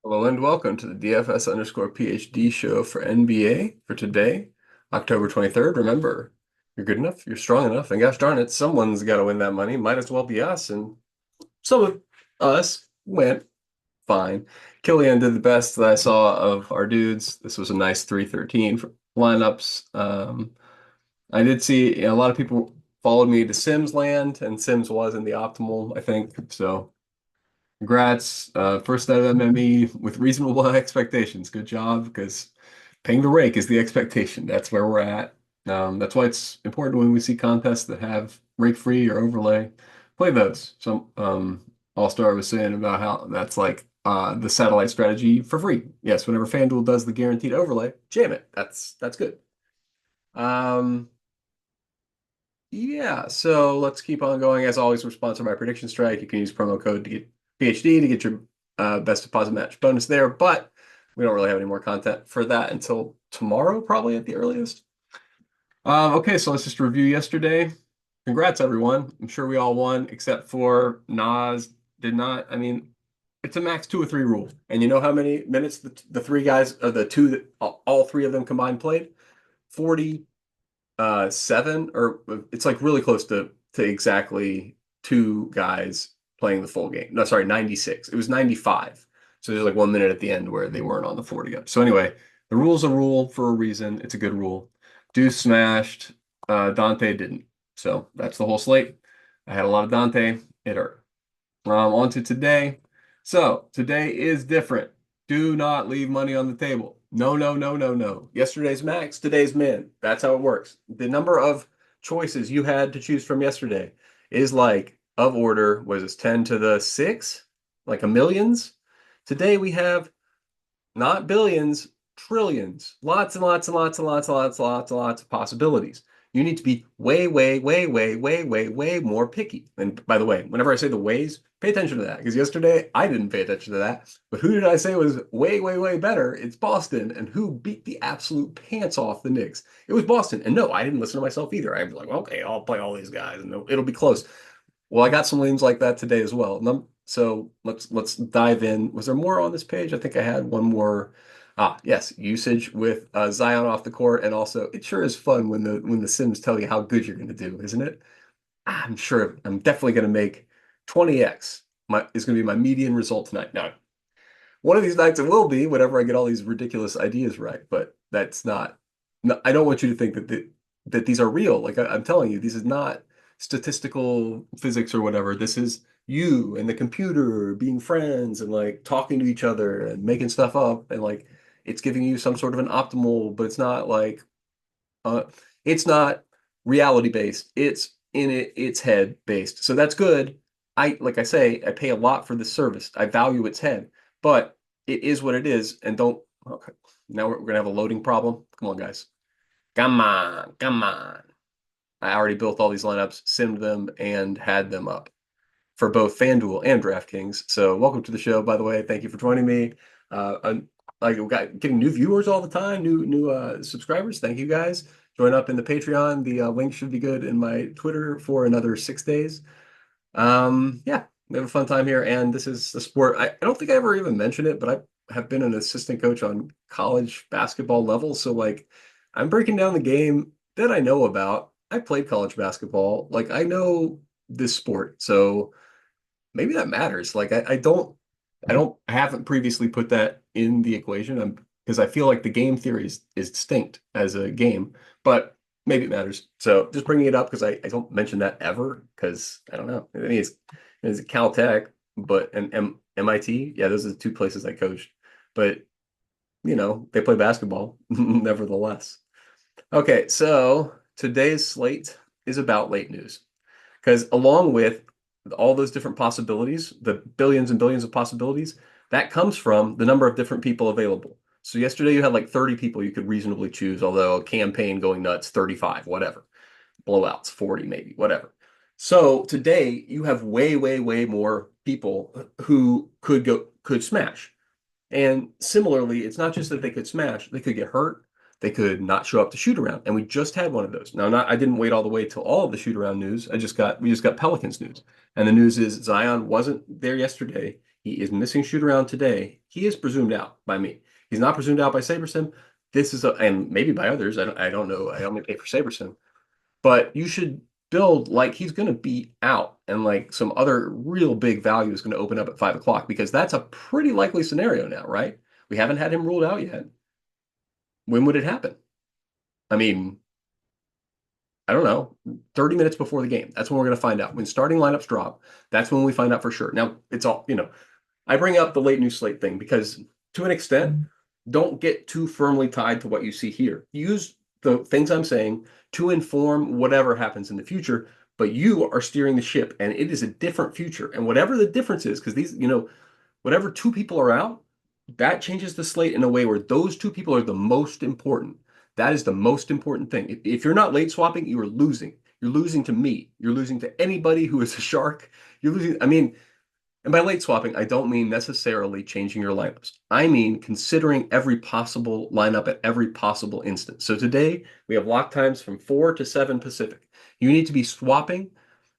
Hello and welcome to the DFS underscore PhD show for NBA for today, October 23rd. Remember, you're good enough, you're strong enough, and gosh darn it, someone's got to win that money. Might as well be us. And some of us went fine. Killian did the best that I saw of our dudes. This was a nice 313 for lineups. I did see a lot of people followed me to Sims land, and Sims was in the optimal, I think. So congrats. First out of MME with reasonable expectations. Good job, because paying the rake is the expectation. That's where we're at. That's why it's important when we see contests that have rake free or overlay, play those. Some All-Star was saying about how that's like the satellite strategy for free. Yes, whenever FanDuel does the guaranteed overlay, jam it. That's good. Um, yeah, so let's keep on going. As always, we're sponsored by PredictionStrike. You can use promo code to get PhD to get your best deposit match bonus there, but we don't really have any more content for that until tomorrow, probably at the earliest. Okay, so let's just review yesterday. Congrats, everyone. I'm sure we all won, except for Nas did not. I mean, it's a max 2 or 3 rule. And you know how many minutes the three guys, or the two that all three of them combined played? 40 seven, or it's like really close to exactly two guys playing the full game. No, sorry, 96. It was 95. So there's like 1 minute at the end where they weren't on the floor together. So anyway, the rule's a rule for a reason. It's a good rule. Deuce smashed. Dante didn't. So that's the whole slate. I had a lot of Dante. It hurt. On to today. So today is different. Do not leave money on the table. No, no, no, no, no. Yesterday's max, today's min. That's how it works. The number of choices you had to choose from yesterday is like of order, was this 10 to the 6? Like a millions? Today we have not billions, trillions. Lots and lots and lots and lots and lots and lots and lots of possibilities. You need to be way, way, way, way, way, way, way more picky. And by the way, whenever I say the ways, pay attention to that, because yesterday I didn't pay attention to that. But who did I say was way, way, way better? It's Boston. And who beat the absolute pants off the Knicks? It was Boston. And no, I didn't listen to myself either. I was like, okay, I'll play all these guys and it'll be close. Well, I got some leans like that today as well. So let's dive in. Was there more on this page? I think I had one more. Ah, yes, usage with Zion off the court, and also it sure is fun when the Sims tell you how good you're going to do, isn't it? I'm sure I'm definitely going to make 20x. My is going to be my median result tonight. Now, one of these nights it will be whenever I get all these ridiculous ideas right, but that's not. No, I don't want you to think that these are real. Like I'm telling you, this is not statistical physics or whatever. This is you and the computer being friends and like talking to each other and making stuff up, and like it's giving you some sort of an optimal, but uh it's not reality based. It's head based. So that's good. Like I say, I pay a lot for this service. I value its head, but it is what it is. And don't okay. Now we're gonna have a loading problem. Come on, guys. Come on, come on. I already built all these lineups, simmed them, and had them up for both FanDuel and DraftKings. So welcome to the show, by the way. Thank you for joining me. Like we got getting new viewers all the time, new subscribers. Thank you guys. Join up in the Patreon. The link should be good in my Twitter for another 6 days. Yeah, we have a fun time here, and this is a sport. I don't think I ever even mentioned it, but I have been an assistant coach on college basketball level. So like, I'm breaking down the game that I know about. I played college basketball. Like I know this sport, so maybe that matters. Like I haven't previously put that in the equation. Because I feel like the game theory is distinct as a game, but maybe it matters. So just bringing it up because I don't mention that ever because I don't know. I mean, it's Caltech, but and MIT. Yeah, those are the two places I coached. But they play basketball nevertheless. Okay, so today's slate is about late news. Because along with all those different possibilities, the billions and billions of possibilities, that comes from the number of different people available. So yesterday you had like 30 people you could reasonably choose, although a campaign going nuts, 35, whatever. Blowouts, 40 maybe, whatever. So today you have way, way, way more people who could smash. And similarly, it's not just that they could smash, they could get hurt, they could not show up to shoot around. And we just had one of those. Now, I didn't wait all the way till all of the shoot around news. We just got Pelicans news. And the news is Zion wasn't there yesterday. He is missing shoot around today. He is presumed out by me. He's not presumed out by SaberSim. This is and maybe by others. I don't know. I only pay for SaberSim. But you should build like he's going to be out and like some other real big value is going to open up at 5 o'clock because that's a pretty likely scenario now, right? We haven't had him ruled out yet. When would it happen? I mean, I don't know, 30 minutes before the game. That's when we're going to find out. When starting lineups drop, that's when we find out for sure. Now, it's all, I bring up the late new slate thing because to an extent, don't get too firmly tied to what you see here. Use the things I'm saying to inform whatever happens in the future, but you are steering the ship and it is a different future. And whatever the difference is, because these, whatever two people are out, that changes the slate in a way where those two people are the most important. That is the most important thing. If you're not late swapping, you are losing. You're losing to me. You're losing to anybody who is a shark. You're losing. I mean, and by late swapping, I don't mean necessarily changing your lineups. I mean considering every possible lineup at every possible instance. So today we have lock times from 4 to 7 Pacific. You need to be swapping,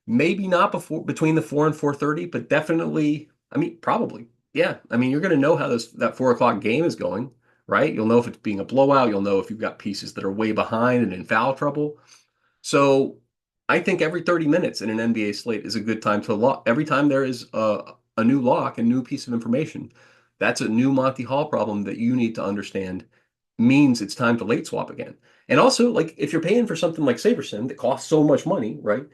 maybe not before between the 4 and 4:30, but definitely, I mean, probably. Yeah. I mean, you're going to know how that 4 o'clock game is going, right? You'll know if it's being a blowout. You'll know if you've got pieces that are way behind and in foul trouble. So I think every 30 minutes in an NBA slate is a good time to lock. Every time there is a new lock, a new piece of information, that's a new Monty Hall problem that you need to understand means it's time to late swap again. And also, like if you're paying for something like SaberSim that costs so much money, right?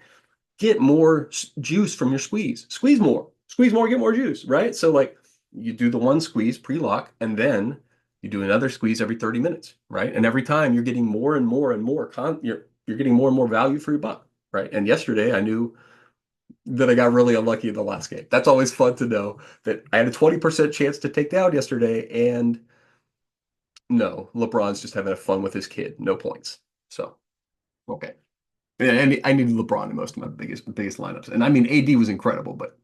Get more juice from your squeeze. Squeeze more, get more juice, right? So like you do the one squeeze pre-lock and then you do another squeeze every 30 minutes, right? And every time you're getting more and more and more you're getting more and more value for your buck, right? And yesterday I knew that I got really unlucky in the last game. That's always fun to know that I had a 20% chance to take down yesterday and no, LeBron's just having fun with his kid, no points. So, okay. Yeah, and I needed LeBron in most of my biggest lineups. And I mean, AD was incredible, but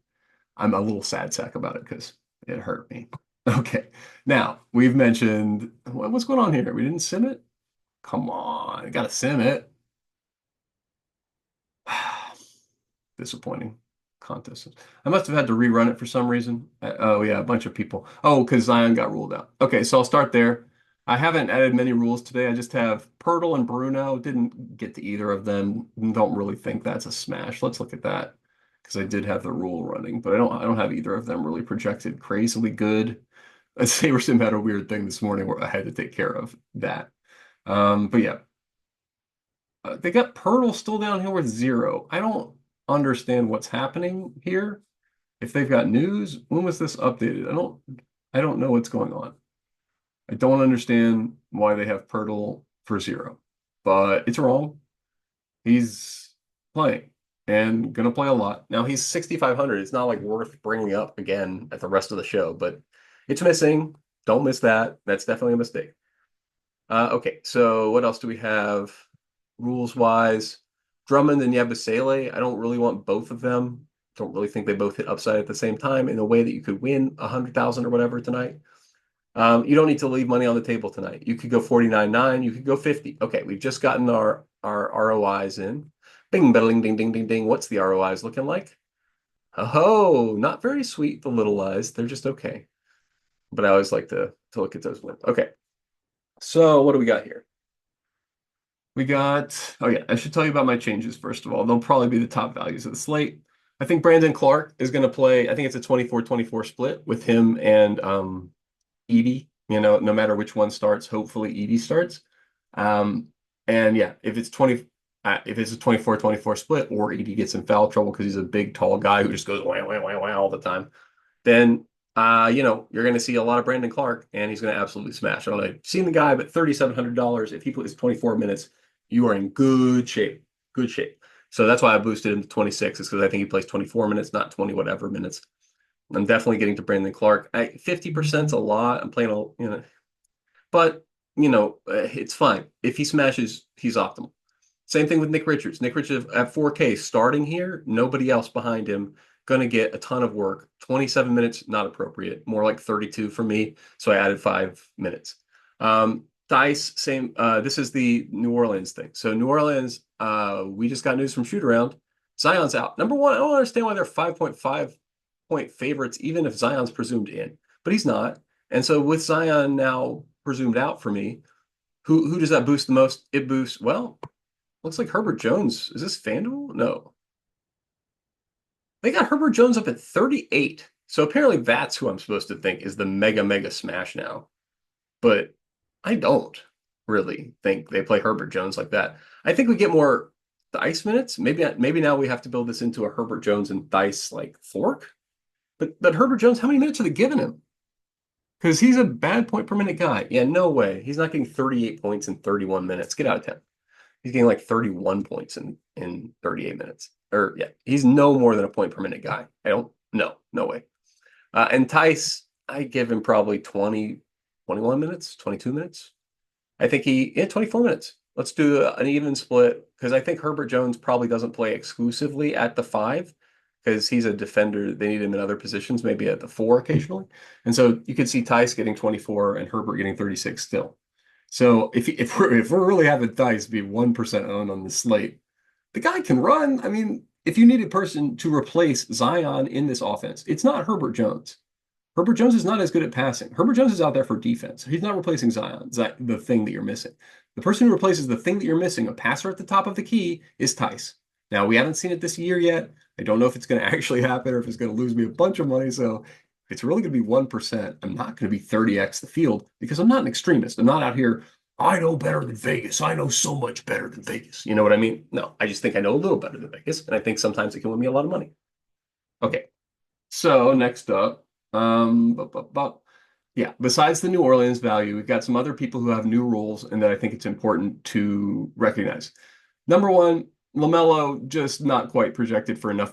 I'm a little sad sack about it because it hurt me. Okay. Now, we've mentioned what's going on here? We didn't sim it? Come on, I gotta sim it. Disappointing contest. I must have had to rerun it for some reason. Oh yeah, a bunch of people. Oh, because Zion got ruled out. Okay, so I'll start there. I haven't added many rules today. I just have Pirtle and Bruno. Didn't get to either of them. Don't really think that's a smash. Let's look at that because I did have the rule running, but I don't have either of them really projected crazily good. Sabersim had a weird thing this morning where I had to take care of that. But yeah, they got Pirtle still down here with 0. I don't understand what's happening here. If they've got news, when was this updated? I don't know what's going on. I don't understand why they have Pirtle for 0, but it's wrong. He's playing and gonna play a lot. Now he's 6,500. It's not like worth bringing up again at the rest of the show, but it's missing. Don't miss that. That's definitely a mistake. Okay, so what else do we have rules wise? Drummond and Yabusele. I don't really want both of them. Don't really think they both hit upside at the same time in a way that you could win 100,000 or whatever tonight. You don't need to leave money on the table tonight. You could go 49.9. You could go 50. Okay, we've just gotten our ROIs in. Bing, bing, ding, ding, ding, ding. What's the ROIs looking like? Oh, not very sweet, the little eyes. They're just okay. But I always like to look at those wins. Okay. So what do we got here? We got, oh yeah, I should tell you about my changes first of all. They'll probably be the top values of the slate. I think Brandon Clarke is going to play, I think it's a 24-24 split with him and Edie, no matter which one starts, hopefully Edie starts. And yeah, if it's a 24-24 split or Edie gets in foul trouble because he's a big, tall guy who just goes wah, wah, wah, wah all the time, then you're going to see a lot of Brandon Clarke, and he's going to absolutely smash. I don't know if you've seen the guy, but $3,700, if he plays 24 minutes, you are in good shape. Good shape. So that's why I boosted him to 26, is because I think he plays 24 minutes, not 20 whatever minutes. I'm definitely getting to Brandon Clarke. 50%'s a lot. I'm playing but it's fine. If he smashes, he's optimal. Same thing with Nick Richards. Nick Richards at 4K starting here, nobody else behind him. Going to get a ton of work. 27 minutes, not appropriate. More like 32 for me. So I added 5 minutes. Dice, same. This is the New Orleans thing. So New Orleans, we just got news from shoot around. Zion's out. Number one, I don't understand why they're 5.5 point favorites, even if Zion's presumed in, but he's not. And so with Zion now presumed out for me, who does that boost the most? It boosts, well, looks like Herbert Jones. Is this FanDuel? No. They got Herbert Jones up at 38. So apparently that's who I'm supposed to think is the mega smash now. But I don't really think they play Herbert Jones like that. I think we get more Dice minutes. Maybe now we have to build this into a Herbert Jones and Dice like fork. But Herbert Jones, how many minutes are they giving him? Because he's a bad point per minute guy. Yeah, no way. He's not getting 38 points in 31 minutes. Get out of town. He's getting like 31 points in 38 minutes. Or yeah, he's no more than a point per minute guy. I don't no way. And Tice, I give him probably 20, 21 minutes, 22 minutes. I think yeah, 24 minutes. Let's do an even split because I think Herbert Jones probably doesn't play exclusively at the five because he's a defender. They need him in other positions, maybe at the four occasionally. And so you could see Tice getting 24 and Herbert getting 36 still. So if we're really having Tice be 1% owned on the slate, the guy can run. I mean, if you need a person to replace Zion in this offense, it's not Herbert Jones. Herbert Jones is not as good at passing. Herbert Jones is out there for defense. He's not replacing Zion, the thing that you're missing. The person who replaces the thing that you're missing, a passer at the top of the key, is Tice. Now, we haven't seen it this year yet. I don't know if it's going to actually happen or if it's going to lose me a bunch of money. So it's really going to be 1%. I'm not going to be 30x the field because I'm not an extremist. I'm not out here, I know better than Vegas. I know so much better than Vegas. You know what I mean? No, I just think I know a little better than Vegas. And I think sometimes it can win me a lot of money. Okay. So next up, yeah, besides the New Orleans value, we've got some other people who have new rules and that I think it's important to recognize. Number one, LaMelo just not quite projected for enough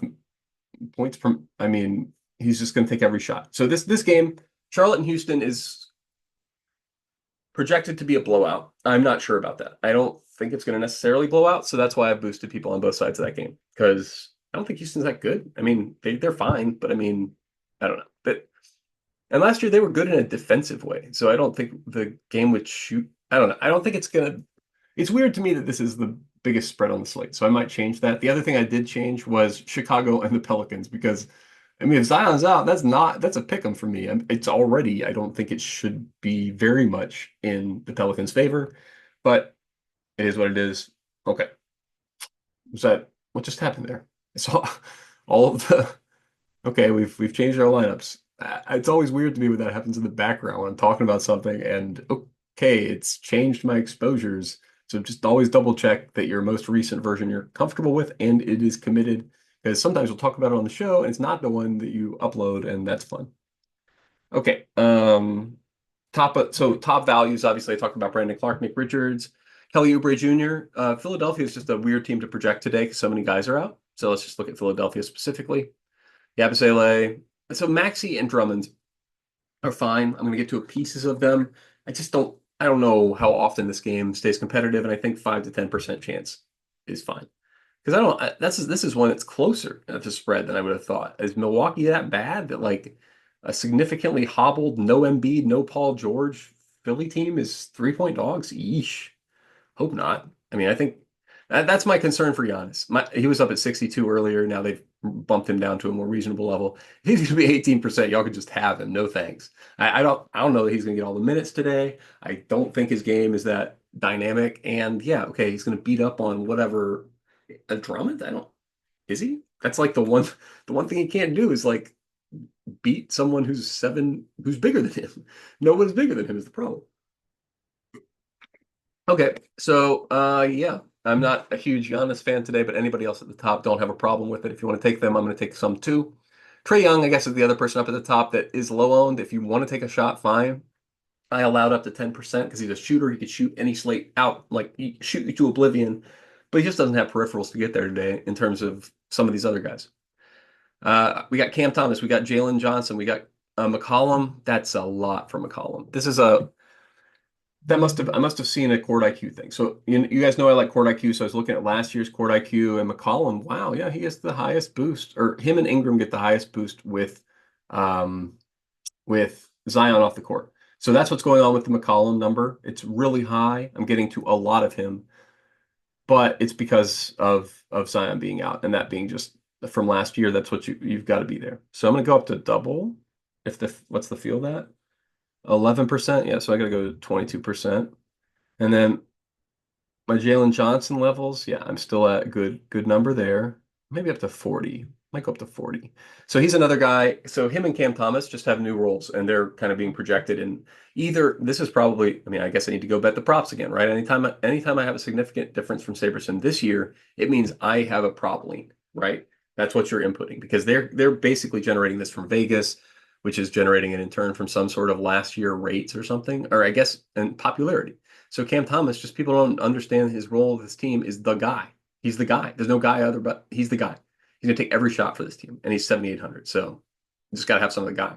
points from, I mean, he's just going to take every shot. So this game, Charlotte and Houston is projected to be a blowout. I'm not sure about that. I don't think it's going to necessarily blow out, so that's why I've boosted people on both sides of that game because I don't think Houston's that good. I mean, they're fine, but I mean, I don't know. And last year they were good in a defensive way, so I don't think the game would shoot. I don't know. I don't think it's gonna. It's weird to me that this is the biggest spread on the slate, so I might change that. The other thing I did change was Chicago and the Pelicans because, I mean, if Zion's out, that's a pick 'em for me. It's already. I don't think it should be very much in the Pelicans' favor, but it is what it is. Okay, was that what just happened there? It's all of the. Okay, we've changed our lineups. It's always weird to me when that happens in the background when I'm talking about something and okay, it's changed my exposures. So just always double check that your most recent version you're comfortable with and it is committed because sometimes we'll talk about it on the show and it's not the one that you upload and that's fun. Okay. Top values, obviously I talked about Brandon Clarke, Nick Richards, Kelly Oubre Jr. Philadelphia is just a weird team to project today because so many guys are out. So let's just look at Philadelphia specifically. Yabusele. So Maxey and Drummond are fine. I'm going to get to pieces of them. I don't know how often this game stays competitive, and I think 5 to 10% chance is fine. Because this is one that's closer to spread than I would have thought. Is Milwaukee that bad that like a significantly hobbled, no Embiid, no Paul George Philly team is 3-point dogs? Yeesh. Hope not. I mean, I think that's my concern for Giannis. He was up at 62 earlier. Now they've bumped him down to a more reasonable level. He's going to be 18%. Y'all can just have him. No thanks. I don't know that he's going to get all the minutes today. I don't think his game is that dynamic. And yeah, okay, he's going to beat up on whatever a Drummond. Is he? That's like the one thing he can't do is like beat someone who's bigger than him. Nobody's bigger than him is the problem. Okay, so yeah, I'm not a huge Giannis fan today, but anybody else at the top don't have a problem with it. If you want to take them, I'm going to take some too. Trae Young, I guess, is the other person up at the top that is low owned. If you want to take a shot, fine. I allowed up to 10% because he's a shooter. He could shoot any slate out, like shoot you to oblivion, but he just doesn't have peripherals to get there today in terms of some of these other guys. We got Cam Thomas, we got Jalen Johnson, we got McCollum. That's a lot for McCollum. I must have seen a Court IQ thing. So you guys know I like Court IQ, so I was looking at last year's Court IQ and McCollum. Wow, yeah, he gets the highest boost, or him and Ingram get the highest boost with Zion off the court. So that's what's going on with the McCollum number. It's really high. I'm getting to a lot of him, but it's because of Zion being out and that being just from last year, that's what you've got to be there. So I'm going to go up to double. If the what's the field at? 11%. Yeah, so I got to go to 22%. And then my Jalen Johnson levels, yeah, I'm still at a good number there. Maybe up to 40. Might go up to 40. So he's another guy. So him and Cam Thomas just have new roles and they're kind of being projected in either this is probably, I mean, I guess I need to go bet the props again, right? Anytime I have a significant difference from Saberson this year, it means I have a prop lean, right? That's what you're inputting because they're basically generating this from Vegas, which is generating it in turn from some sort of last year rates or something, or I guess and popularity. So Cam Thomas, just people don't understand his role with this team is the guy. He's the guy. There's no guy other, but he's the guy. He's gonna take every shot for this team, and he's 7,800. So you just gotta have some of the guy.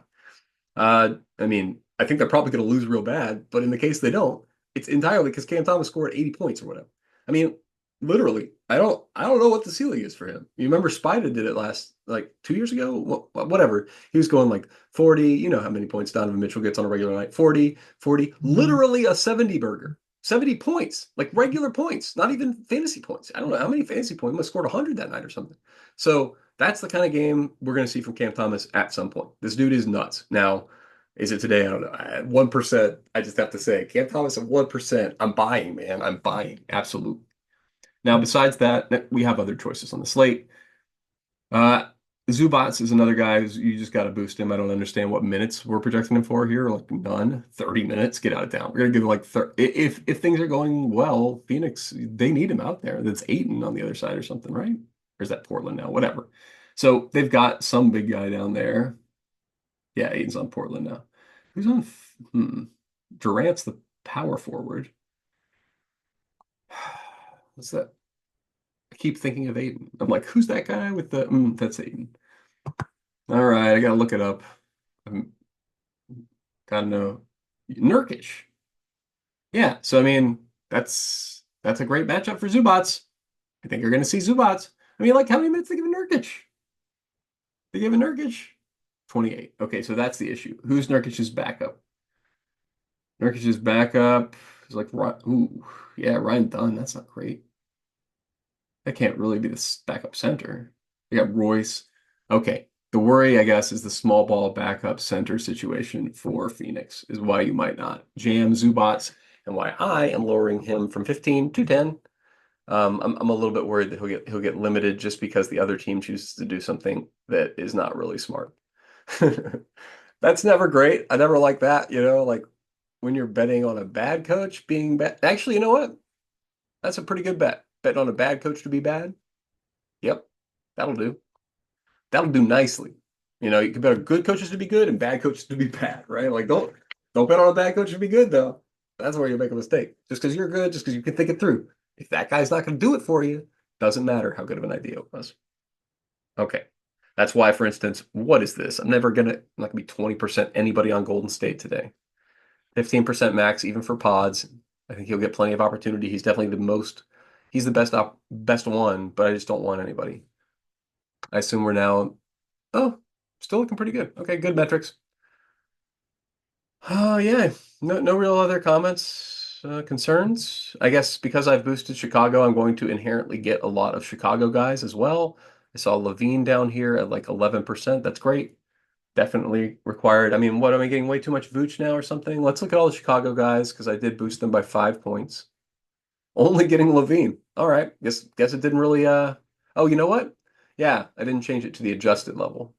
I mean, I think they're probably gonna lose real bad, but in the case they don't, it's entirely because Cam Thomas scored 80 points or whatever. I mean, literally, I don't know what the ceiling is for him. You remember Spida did it last like 2 years ago? Whatever. He was going like 40. You know how many points Donovan Mitchell gets on a regular night? 40, 40, literally a 70 burger. 70 points, like regular points, not even fantasy points. I don't know how many fantasy points. He must have scored 100 that night or something. So that's the kind of game we're going to see from Cam Thomas at some point. This dude is nuts. Now, is it today? I don't know. At 1%, I just have to say, Cam Thomas at 1%, I'm buying, man. I'm buying. Absolutely. Now, besides that, we have other choices on the slate. Uh, Zubats is another guy who's you just got to boost him. I don't understand what minutes we're projecting him for here. Like none. 30 minutes. Get out of town. We're gonna give him like 30. If things are going well, Phoenix, they need him out there. That's Aiton on the other side or something, right? Or is that Portland now? Whatever. So they've got some big guy down there. Yeah, Aiton's on Portland now. Who's on? Durant's the power forward. What's that? I keep thinking of Aiton. I'm like, who's that guy with the? That's Aiton. All right, I gotta look it up. I'm, gotta know Nurkic. Yeah, so I mean, that's a great matchup for Zubats. I think you're gonna see Zubats. I mean, like how many minutes they give Nurkic? They give Nurkic 28. Okay, so that's the issue. Who's Nurkic's backup? Nurkic's backup is like, ooh, yeah, Ryan Dunn. That's not great. That can't really be the backup center. You got Royce. Okay. The worry, I guess, is the small ball backup center situation for Phoenix is why you might not jam Zubats and why I am lowering him from 15 to 10. I'm a little bit worried that he'll get limited just because the other team chooses to do something that is not really smart. That's never great. I never like that, like when you're betting on a bad coach being bad. Actually, you know what? That's a pretty good bet. Betting on a bad coach to be bad. Yep, that'll do. That'll do nicely. You can bet on good coaches to be good and bad coaches to be bad, right? Like don't bet on a bad coach to be good though. That's where you make a mistake. Just because you're good, just because you can think it through. If that guy's not going to do it for you, doesn't matter how good of an idea it was. Okay. That's why, for instance, what is this? I'm not gonna be 20% anybody on Golden State today. 15% max, even for pods. I think he'll get plenty of opportunity. He's the best one, but I just don't want anybody. I assume we're now, oh, still looking pretty good. Okay, good metrics. Oh, yeah. No real other comments, concerns. I guess because I've boosted Chicago, I'm going to inherently get a lot of Chicago guys as well. I saw Levine down here at like 11%. That's great. Definitely required. I mean, what am I getting way too much Vooch now or something? Let's look at all the Chicago guys because I did boost them by 5 points. Only getting Levine. All right. Guess it didn't really oh, you know what? Yeah, I didn't change it to the adjusted level.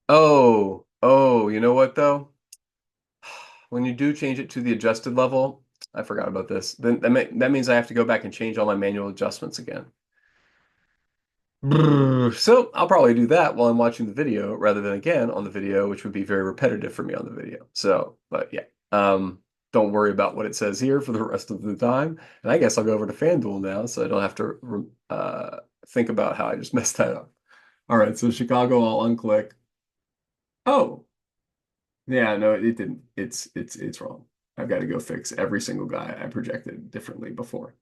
Oh, you know what though? When you do change it to the adjusted level, I forgot about this. Then that means I have to go back and change all my manual adjustments again. Brr. So I'll probably do that while I'm watching the video rather than again on the video, which would be very repetitive for me on the video. So, but yeah, don't worry about what it says here for the rest of the time. And I guess I'll go over to FanDuel now, so I don't have to think about how I just messed that up. All right, so Chicago, I'll unclick. Oh, yeah, no, it didn't. It's wrong. I've got to go fix every single guy I projected differently before.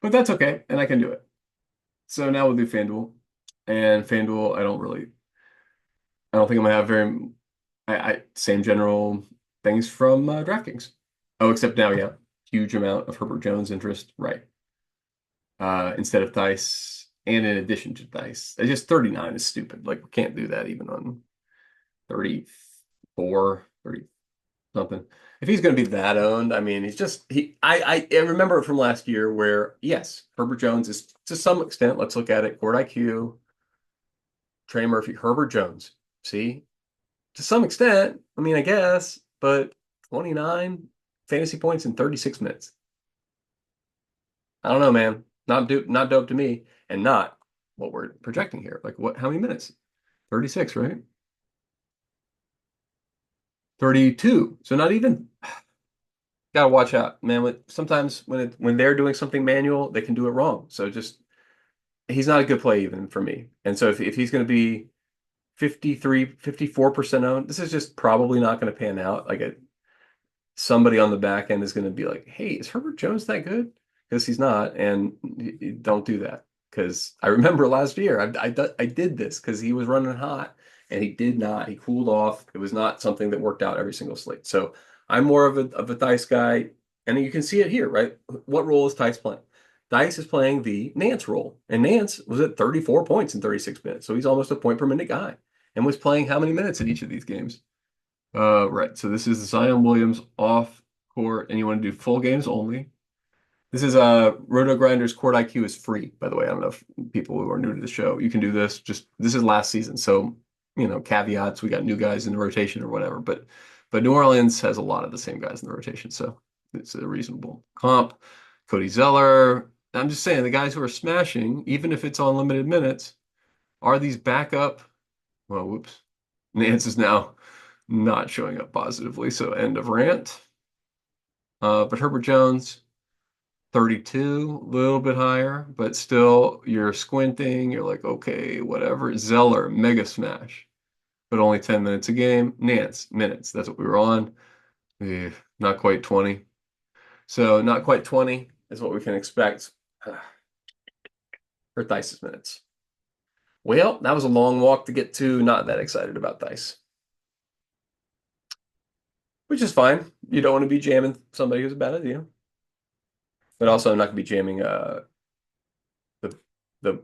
But that's okay, and I can do it. So now we'll do FanDuel. And FanDuel, I don't think I'm gonna have same general things from DraftKings. Oh, except now, yeah, huge amount of Herbert Jones interest, right? Instead of Theis, and in addition to dice. It's just 39 is stupid. Like, we can't do that even on 34, 30 something. If he's going to be that owned, I mean, he's just I remember it from last year where yes, Herbert Jones is to some extent. Let's look at it: court IQ, Trey Murphy, Herbert Jones. See, to some extent, I mean, I guess, but 29 fantasy points in 36 minutes. I don't know, man. Not dope to me, and not what we're projecting here. Like, what? How many minutes? 36, right? 32. So not even. Gotta watch out, man. Sometimes when they're doing something manual, they can do it wrong. So just he's not a good play even for me. And so if he's going to be 53, 54% owned, this is just probably not going to pan out. Like somebody on the back end is going to be like, hey, is Herbert Jones that good? Because he's not. And don't do that. Because I remember last year, I did this because he was running hot and he did not. He cooled off. It was not something that worked out every single slate. So I'm more of a Dice guy. And you can see it here, right? What role is Dice playing? Dice is playing the Nance role. And Nance was at 34 points in 36 minutes. So he's almost a point per minute guy and was playing how many minutes in each of these games? Right. So this is Zion Williams off court, and you want to do full games only. This is Roto Grinders Court IQ is free, by the way. I don't know if people who are new to the show, you can do this. Just this is last season, so caveats. We got new guys in the rotation or whatever, but New Orleans has a lot of the same guys in the rotation, so it's a reasonable comp. Cody Zeller. I'm just saying the guys who are smashing, even if it's on limited minutes, are these backup. Well, whoops. Nance is now not showing up positively, so end of rant. But Herbert Jones, 32, a little bit higher, but still you're squinting. You're like, okay, whatever. Zeller, mega smash, but only 10 minutes a game. Nance, minutes. That's what we were on. Not quite 20. So not quite 20 is what we can expect for Dice's minutes. Well, that was a long walk to get to. Not that excited about Dice. Which is fine. You don't want to be jamming somebody who's a bad idea. But also, I'm not going to be jamming the the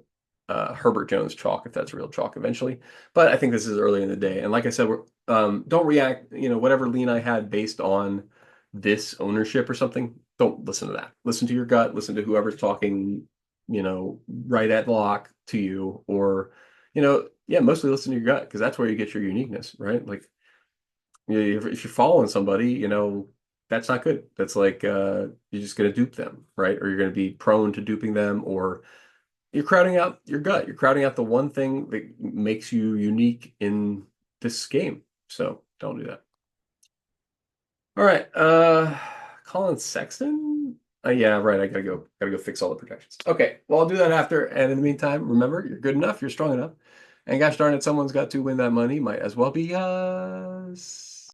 Herbert Jones chalk if that's real chalk eventually. But I think this is early in the day, and like I said, we're don't react. Whatever lean I had based on this ownership or something, don't listen to that. Listen to your gut. Listen to whoever's talking. Right at lock to you, or yeah, mostly listen to your gut because that's where you get your uniqueness, right? Like, if you're following somebody, that's not good. That's like you're just going to dupe them, right? Or you're going to be prone to duping them, or you're crowding out your gut. You're crowding out the one thing that makes you unique in this game. So don't do that. All right. Colin Sexton. Yeah, right. I gotta go fix all the protections. Okay. Well, I'll do that after. And in the meantime, remember, you're good enough. You're strong enough. And gosh darn it, someone's got to win that money. Might as well be us.